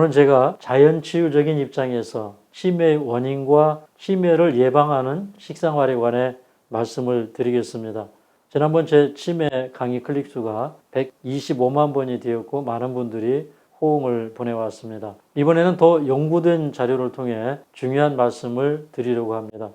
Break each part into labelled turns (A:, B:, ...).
A: 오늘 제가 자연치유적인 입장에서 치매의 원인과 치매를 예방하는 식생활에 관해 말씀을 드리겠습니다. 지난번 제 치매 강의 클릭수가 125만 번이 되었고 많은 분들이 호응을 보내왔습니다. 이번에는 더 연구된 자료를 통해 중요한 말씀을 드리려고 합니다.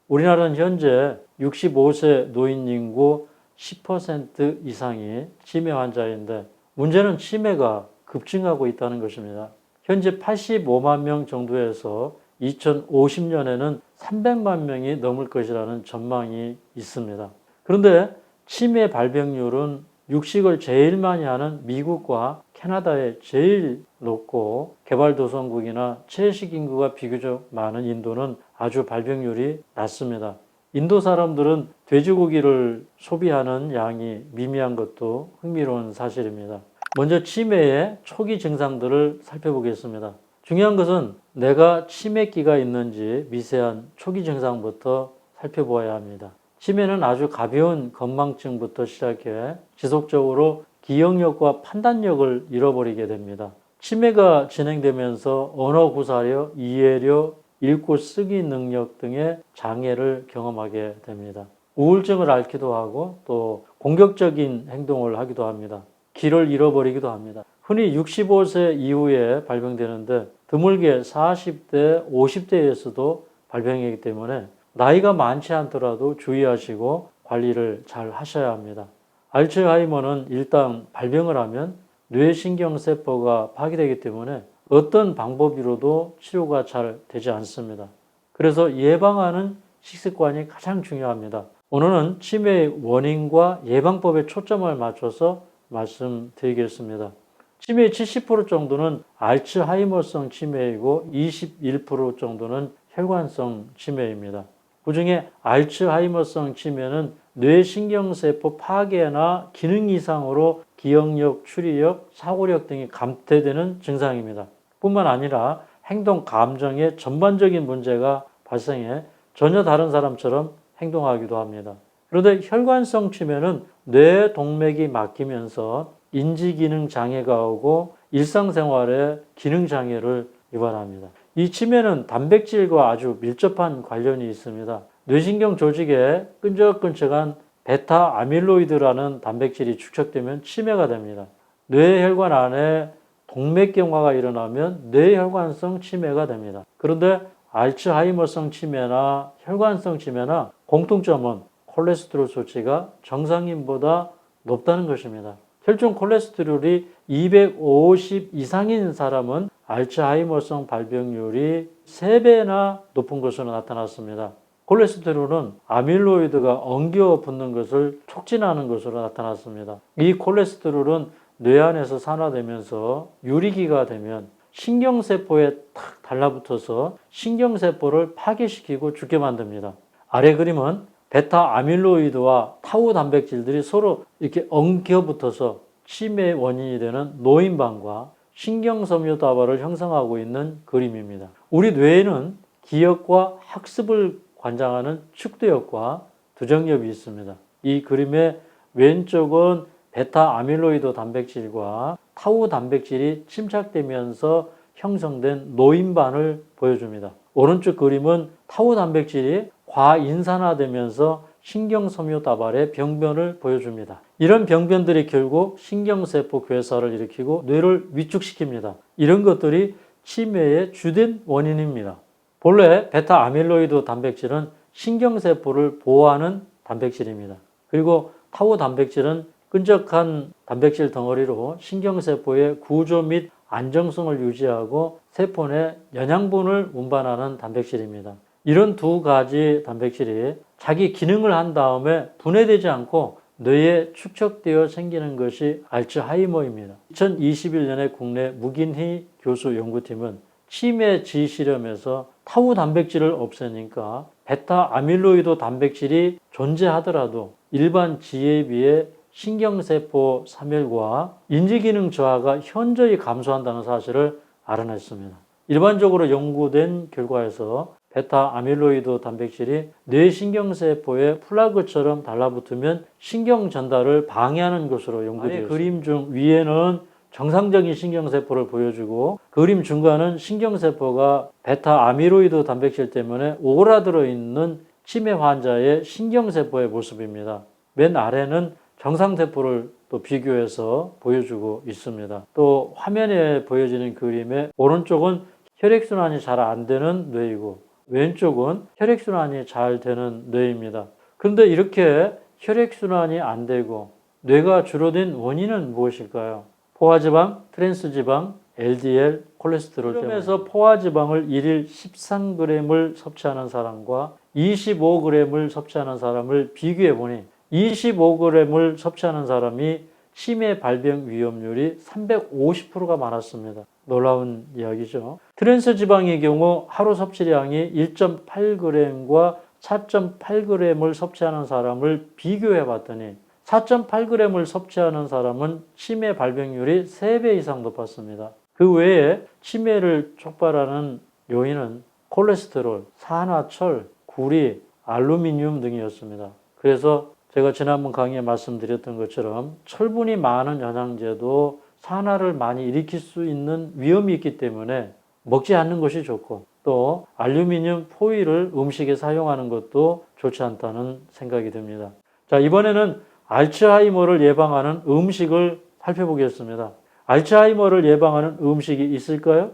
A: 우리나라는 현재 65세 노인 인구 10% 이상이 치매 환자인데 문제는 치매가 급증하고 있다는 것입니다. 현재 85만 명 정도에서 2050년에는 300만 명이 넘을 것이라는 전망이 있습니다. 그런데 치매 발병률은 육식을 제일 많이 하는 미국과 캐나다에 제일 높고 개발도상국이나 채식 인구가 비교적 많은 인도는 아주 발병률이 낮습니다. 인도 사람들은 돼지고기를 소비하는 양이 미미한 것도 흥미로운 사실입니다. 먼저 치매의 초기 증상들을 살펴보겠습니다. 중요한 것은 내가 치매기가 있는지 미세한 초기 증상부터 살펴보아야 합니다. 치매는 아주 가벼운 건망증부터 시작해 지속적으로 기억력과 판단력을 잃어버리게 됩니다. 치매가 진행되면서 언어 구사력, 이해력, 읽고 쓰기 능력 등의 장애를 경험하게 됩니다. 우울증을 앓기도 하고 또 공격적인 행동을 하기도 합니다. 길을 잃어버리기도 합니다. 흔히 65세 이후에 발병되는데 드물게 40대, 50대에서도 발병하기 때문에 나이가 많지 않더라도 주의하시고 관리를 잘 하셔야 합니다. 알츠하이머는 일단 발병을 하면 뇌신경세포가 파괴되기 때문에 어떤 방법으로도 치료가 잘 되지 않습니다. 그래서 예방하는 식습관이 가장 중요합니다. 오늘은 치매의 원인과 예방법에 초점을 맞춰서 말씀드리겠습니다. 치매의 70% 정도는 알츠하이머성 치매이고 21% 정도는 혈관성 치매입니다. 그 중에 알츠하이머성 치매는 뇌신경세포 파괴나 기능 이상으로 기억력, 추리력, 사고력 등이 감퇴되는 증상입니다. 뿐만 아니라 행동, 감정에 전반적인 문제가 발생해 전혀 다른 사람처럼 행동하기도 합니다. 그런데 혈관성 치매는 뇌 동맥이 막히면서 인지기능 장애가 오고 일상생활에 기능 장애를 유발합니다. 이 치매는 단백질과 아주 밀접한 관련이 있습니다. 뇌신경 조직에 끈적끈적한 베타 아밀로이드라는 단백질이 축적되면 치매가 됩니다. 뇌혈관 안에 동맥경화가 일어나면 뇌혈관성 치매가 됩니다. 그런데 알츠하이머성 치매나 혈관성 치매나 공통점은 콜레스테롤 수치가 정상인보다 높다는 것입니다. 혈중 콜레스테롤이 250 이상인 사람은 알츠하이머성 발병률이 3배나 높은 것으로 나타났습니다. 콜레스테롤은 아밀로이드가 엉겨 붙는 것을 촉진하는 것으로 나타났습니다. 이 콜레스테롤은 뇌 안에서 산화되면서 유리기가 되면 신경세포에 탁 달라붙어서 신경세포를 파괴시키고 죽게 만듭니다. 아래 그림은 베타 아밀로이드와 타우 단백질들이 서로 이렇게 엉겨붙어서 치매의 원인이 되는 노인방과 신경섬유다발을 형성하고 있는 그림입니다. 우리 뇌에는 기억과 학습을 관장하는 축두엽과 두정엽이 있습니다. 이 그림의 왼쪽은 베타 아밀로이드 단백질과 타우 단백질이 침착되면서 형성된 노인반을 보여줍니다. 오른쪽 그림은 타우 단백질이 과인산화되면서 신경섬유다발의 병변을 보여줍니다. 이런 병변들이 결국 신경세포 괴사를 일으키고 뇌를 위축시킵니다. 이런 것들이 치매의 주된 원인입니다. 본래 베타 아밀로이드 단백질은 신경세포를 보호하는 단백질입니다. 그리고 타우 단백질은 끈적한 단백질 덩어리로 신경세포의 구조 및 안정성을 유지하고 세포 내 영양분을 운반하는 단백질입니다. 이런 두 가지 단백질이 자기 기능을 한 다음에 분해되지 않고 뇌에 축적되어 생기는 것이 알츠하이머입니다. 2021년에 국내 무긴희 교수 연구팀은 치매 지실험에서 타우 단백질을 없애니까 베타 아밀로이드 단백질이 존재하더라도 일반 지에 비해 신경세포 사멸과 인지기능 저하가 현저히 감소한다는 사실을 알아냈습니다. 일반적으로 연구된 결과에서 베타 아밀로이드 단백질이 뇌신경세포에 플라그처럼 달라붙으면 신경 전달을 방해하는 것으로 연구되었습니다. 그림 중 위에는 정상적인 신경세포를 보여주고 그림 중간은 신경세포가 베타 아미로이드 단백질 때문에 오그라들어 있는 치매 환자의 신경세포의 모습입니다. 맨 아래는 정상세포를 또 비교해서 보여주고 있습니다. 또 화면에 보여지는 그림의 오른쪽은 혈액순환이 잘 안 되는 뇌이고 왼쪽은 혈액순환이 잘 되는 뇌입니다. 그런데 이렇게 혈액순환이 안 되고 뇌가 줄어든 원인은 무엇일까요? 포화지방, 트랜스지방, LDL, 콜레스테롤 때문에서 포화지방을 1일 13g을 섭취하는 사람과 25g을 섭취하는 사람을 비교해 보니 25g을 섭취하는 사람이 치매 발병 위험률이 350%가 많았습니다. 놀라운 이야기죠. 트랜스지방의 경우 하루 섭취량이 1.8g과 4.8g을 섭취하는 사람을 비교해 봤더니 4.8g을 섭취하는 사람은 치매 발병률이 3배 이상 높았습니다. 그 외에 치매를 촉발하는 요인은 콜레스테롤, 산화철, 구리, 알루미늄 등이었습니다. 그래서 제가 지난번 강의에 말씀드렸던 것처럼 철분이 많은 영양제도 산화를 많이 일으킬 수 있는 위험이 있기 때문에 먹지 않는 것이 좋고 또 알루미늄 포일을 음식에 사용하는 것도 좋지 않다는 생각이 듭니다. 자, 이번에는 알츠하이머를 예방하는 음식을 살펴보겠습니다. 알츠하이머를 예방하는 음식이 있을까요?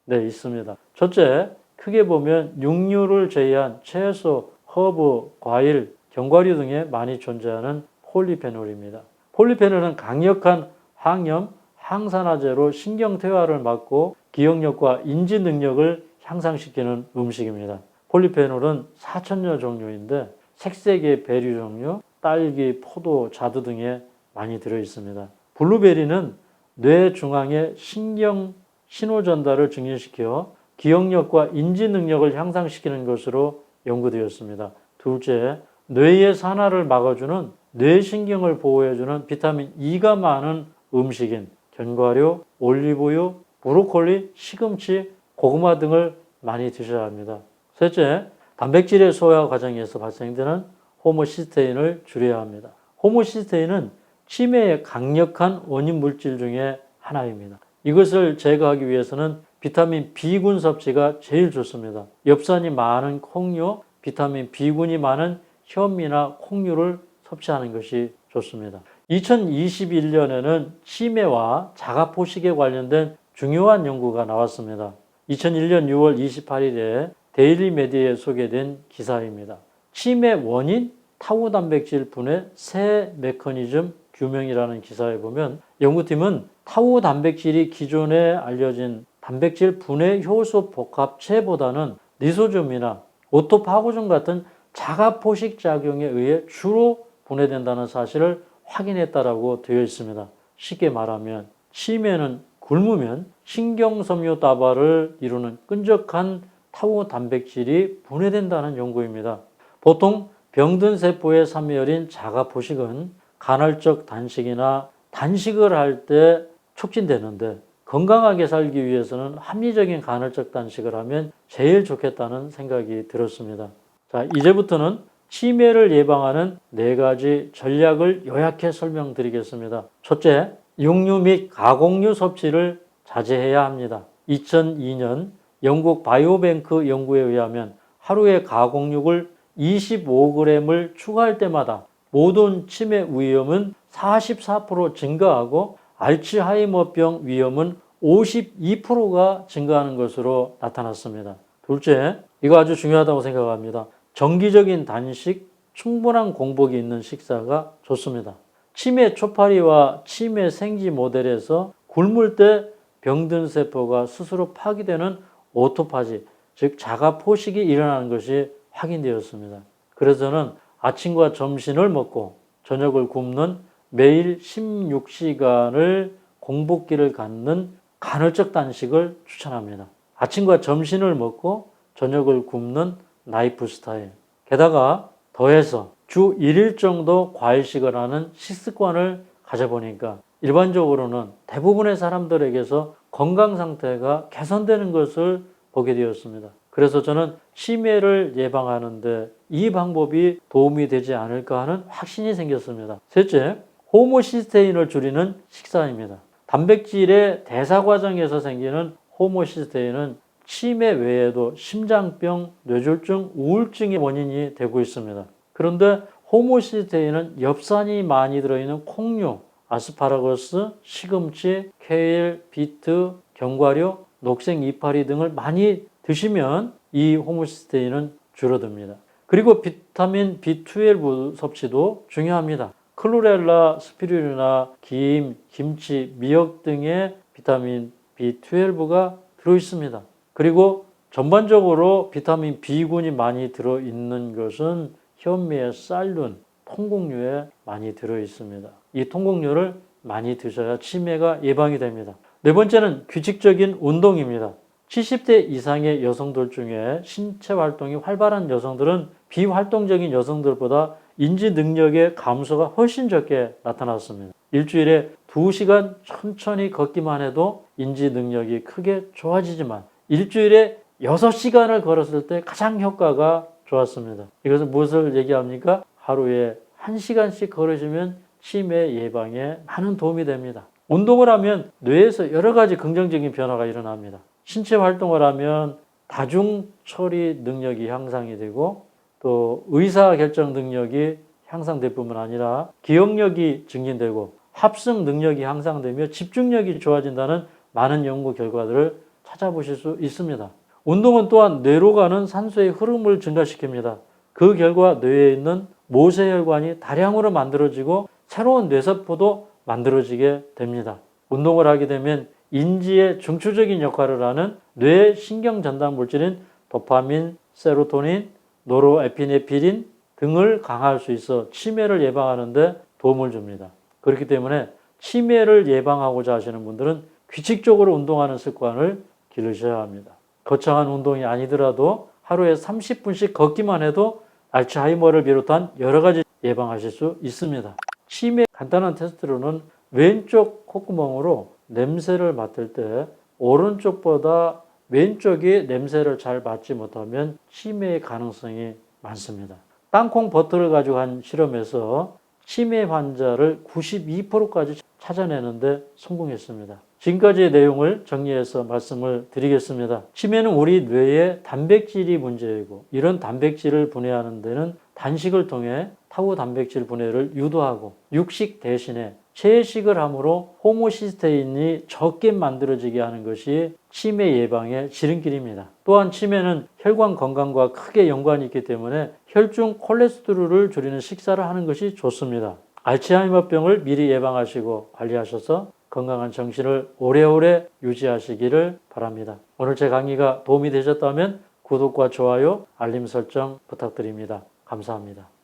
A: 네, 있습니다. 첫째, 크게 보면 육류를 제외한 채소, 허브, 과일, 견과류 등에 많이 존재하는 폴리페놀입니다. 폴리페놀은 강력한 항염, 항산화제로 신경퇴화를 막고 기억력과 인지 능력을 향상시키는 음식입니다. 폴리페놀은 4,000여 종류인데 색색의 베리 종류, 딸기, 포도, 자두 등에 많이 들어있습니다. 블루베리는 뇌 중앙의 신경 신호 전달을 증진시켜 기억력과 인지 능력을 향상시키는 것으로 연구되었습니다. 둘째, 뇌의 산화를 막아주는 뇌신경을 보호해주는 비타민 E가 많은 음식인 견과류, 올리브유, 브로콜리, 시금치, 고구마 등을 많이 드셔야 합니다. 셋째, 단백질의 소화 과정에서 발생되는 호모시스테인을 줄여야 합니다. 호모시스테인은 치매의 강력한 원인 물질 중에 하나입니다. 이것을 제거하기 위해서는 비타민 B군 섭취가 제일 좋습니다. 엽산이 많은 콩류, 비타민 B군이 많은 현미나 콩류를 섭취하는 것이 좋습니다. 2021년에는 치매와 자가포식에 관련된 중요한 연구가 나왔습니다. 2001년 6월 28일에 데일리 메디어에 소개된 기사입니다. 치매 원인 타우 단백질 분해 새 메커니즘 규명이라는 기사에 보면 연구팀은 타우 단백질이 기존에 알려진 단백질 분해 효소 복합체보다는 리소즘이나 오토파고즘 같은 자가포식 작용에 의해 주로 분해된다는 사실을 확인했다라고 되어 있습니다. 쉽게 말하면 치매는 굶으면 신경섬유 다발을 이루는 끈적한 타우 단백질이 분해된다는 연구입니다. 보통 병든 세포의 삼열인 자가포식은 간헐적 단식이나 단식을 할 때 촉진되는데 건강하게 살기 위해서는 합리적인 간헐적 단식을 하면 제일 좋겠다는 생각이 들었습니다. 자, 이제부터는 치매를 예방하는 4가지 전략을 요약해 설명드리겠습니다. 첫째, 육류 및 가공류 섭취를 자제해야 합니다. 2002년 영국 바이오뱅크 연구에 의하면 하루에 가공육을 25g을 추가할 때마다 모든 치매 위험은 44% 증가하고 알츠하이머병 위험은 52%가 증가하는 것으로 나타났습니다. 둘째, 이거 아주 중요하다고 생각합니다. 정기적인 단식, 충분한 공복이 있는 식사가 좋습니다. 치매 초파리와 치매 생지 모델에서 굶을 때 병든 세포가 스스로 파기되는 오토파지, 즉 자가포식이 일어나는 것이 확인되었습니다. 그래서 저는 아침과 점심을 먹고 저녁을 굶는 매일 16시간을 공복기를 갖는 간헐적 단식을 추천합니다. 아침과 점심을 먹고 저녁을 굶는 라이프 스타일. 게다가 더해서 주 1일 정도 과일식을 하는 식습관을 가져보니까 일반적으로는 대부분의 사람들에게서 건강 상태가 개선되는 것을 보게 되었습니다. 그래서 저는 치매를 예방하는데 이 방법이 도움이 되지 않을까 하는 확신이 생겼습니다. 셋째, 호모시스테인을 줄이는 식사입니다. 단백질의 대사 과정에서 생기는 호모시스테인은 치매 외에도 심장병, 뇌졸중, 우울증의 원인이 되고 있습니다. 그런데 호모시스테인은 엽산이 많이 들어있는 콩류, 아스파라거스, 시금치, 케일, 비트, 견과류, 녹색 이파리 등을 많이 드시면 이 호모시스테인은 줄어듭니다. 그리고 비타민 B12 섭취도 중요합니다. 클로렐라, 스피루리나, 김, 김치, 미역 등의 비타민 B12가 들어있습니다. 그리고 전반적으로 비타민 B군이 많이 들어있는 것은 현미의 쌀룬, 통곡류에 많이 들어있습니다. 이 통곡류를 많이 드셔야 치매가 예방이 됩니다. 네 번째는 규칙적인 운동입니다. 70대 이상의 여성들 중에 신체 활동이 활발한 여성들은 비활동적인 여성들보다 인지 능력의 감소가 훨씬 적게 나타났습니다. 일주일에 2시간 천천히 걷기만 해도 인지 능력이 크게 좋아지지만 일주일에 6시간을 걸었을 때 가장 효과가 좋았습니다. 이것은 무엇을 얘기합니까? 하루에 1시간씩 걸으시면 치매 예방에 많은 도움이 됩니다. 운동을 하면 뇌에서 여러 가지 긍정적인 변화가 일어납니다. 신체 활동을 하면 다중 처리 능력이 향상이 되고 또 의사결정 능력이 향상될 뿐만 아니라 기억력이 증진되고 합성 능력이 향상되며 집중력이 좋아진다는 많은 연구 결과들을 찾아보실 수 있습니다. 운동은 또한 뇌로 가는 산소의 흐름을 증가시킵니다. 그 결과 뇌에 있는 모세혈관이 다량으로 만들어지고 새로운 뇌세포도 만들어지게 됩니다. 운동을 하게 되면 인지의 중추적인 역할을 하는 뇌 신경 전달 물질인 도파민, 세로토닌, 노르에피네프린 등을 강화할 수 있어 치매를 예방하는 데 도움을 줍니다. 그렇기 때문에 치매를 예방하고자 하시는 분들은 규칙적으로 운동하는 습관을 기르셔야 합니다. 거창한 운동이 아니더라도 하루에 30분씩 걷기만 해도 알츠하이머를 비롯한 여러 가지 예방하실 수 있습니다. 치매 간단한 테스트로는 왼쪽 콧구멍으로 냄새를 맡을 때 오른쪽보다 왼쪽이 냄새를 잘 맡지 못하면 치매의 가능성이 많습니다. 땅콩 버터를 가지고 한 실험에서 치매 환자를 92%까지 찾아내는데 성공했습니다. 지금까지의 내용을 정리해서 말씀을 드리겠습니다. 치매는 우리 뇌의 단백질이 문제이고 이런 단백질을 분해하는 데는 단식을 통해 타우 단백질 분해를 유도하고 육식 대신에 채식을 함으로 호모시스테인이 적게 만들어지게 하는 것이 치매 예방의 지름길입니다. 또한 치매는 혈관 건강과 크게 연관이 있기 때문에 혈중 콜레스테롤을 줄이는 식사를 하는 것이 좋습니다. 알츠하이머병을 미리 예방하시고 관리하셔서 건강한 정신을 오래오래 유지하시기를 바랍니다. 오늘 제 강의가 도움이 되셨다면 구독과 좋아요, 알림 설정 부탁드립니다. 감사합니다.